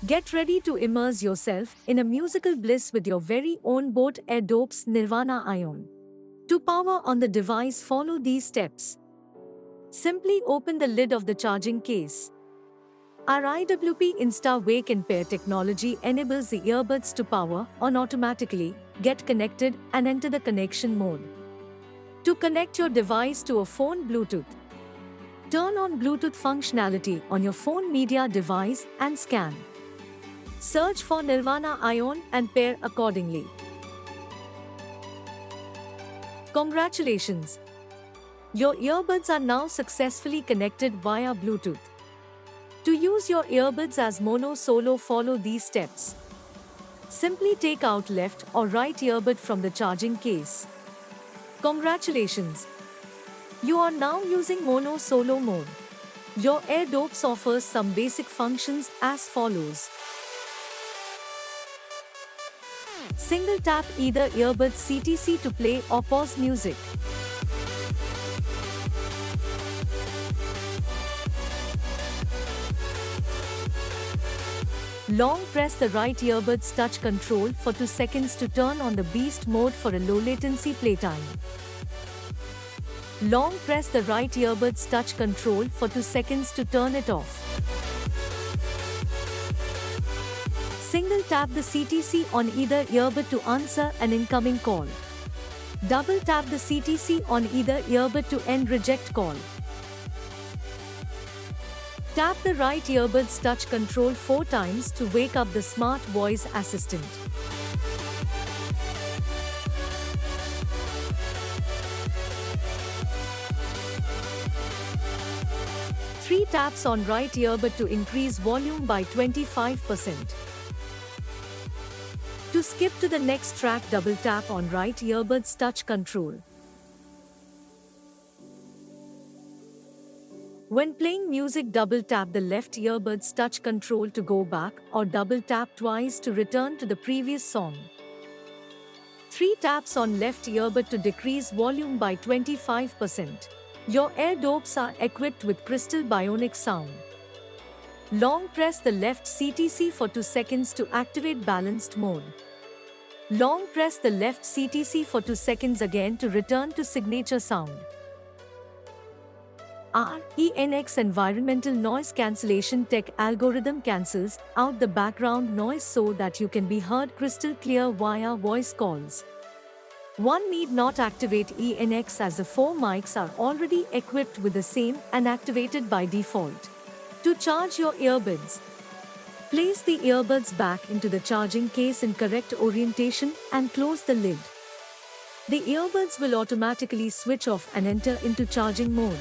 Get ready to immerse yourself in a musical bliss with your very own Boat AirDops Nirvana Ion. To power on the device, follow these steps. Simply open the lid of the charging case. Our IWP Insta Wake and Pair technology enables the earbuds to power on automatically, get connected, and enter the connection mode. To connect your device to a phone Bluetooth, turn on Bluetooth functionality on your phone media device and scan. Search for Nirvana Ion and pair accordingly. Congratulations! Your earbuds are now successfully connected via Bluetooth. To use your earbuds as mono solo, follow these steps. Simply take out left or right earbud from the charging case. Congratulations! You are now using mono solo mode. Your AirDops offers some basic functions as follows. Single tap either earbuds CTC to play or pause music. Long press the right earbuds touch control for 2 seconds to turn on the beast mode for a low latency playtime. Long press the right earbuds touch control for 2 seconds to turn it off. Single tap the CTC on either earbud to answer an incoming call. Double tap the CTC on either earbud to end reject call. Tap the right earbuds touch control 4 times to wake up the smart voice assistant. Three taps on right earbud to increase volume by 25%. To skip to the next track, double tap on right earbuds touch control. When playing music, double tap the left earbuds touch control to go back or double tap twice to return to the previous song. 3 taps on left earbud to decrease volume by 25%. Your AirDops are equipped with Crystal Bionic sound. Long press the left CTC for 2 seconds to activate balanced mode. Long press the left CTC for 2 seconds again to return to signature sound. Our ENX environmental noise cancellation tech algorithm cancels out the background noise so that you can be heard crystal clear via voice calls. One need not activate ENX as the 4 mics are already equipped with the same and activated by default. To charge your earbuds, place the earbuds back into the charging case in correct orientation and close the lid. The earbuds will automatically switch off and enter into charging mode.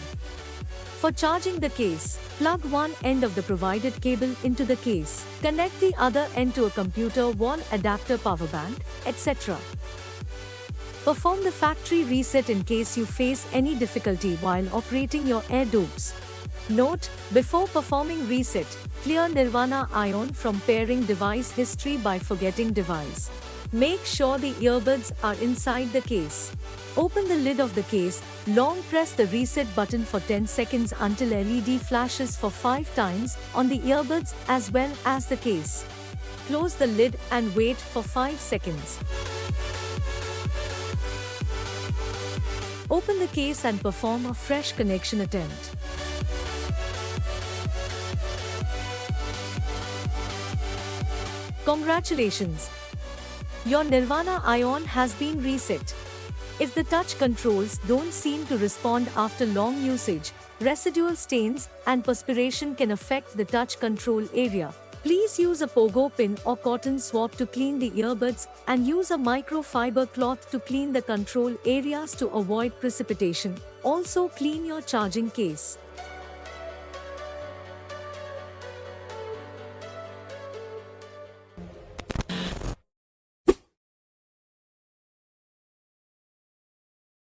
For charging the case, plug one end of the provided cable into the case, connect the other end to a computer wall adapter, power bank, etc. Perform the factory reset in case you face any difficulty while operating your AirDops. Note: before performing reset, clear Nirvana Ion from pairing device history by forgetting device. Make sure the earbuds are inside the case. Open the lid of the case, long press the reset button for 10 seconds until LED flashes for 5 times on the earbuds as well as the case. Close the lid and wait for 5 seconds. Open the case and perform a fresh connection attempt. Congratulations! Your Nirvana Ion has been reset. If the touch controls don't seem to respond after long usage, residual stains and perspiration can affect the touch control area. Please use a pogo pin or cotton swab to clean the earbuds and use a microfiber cloth to clean the control areas to avoid precipitation. Also clean your charging case.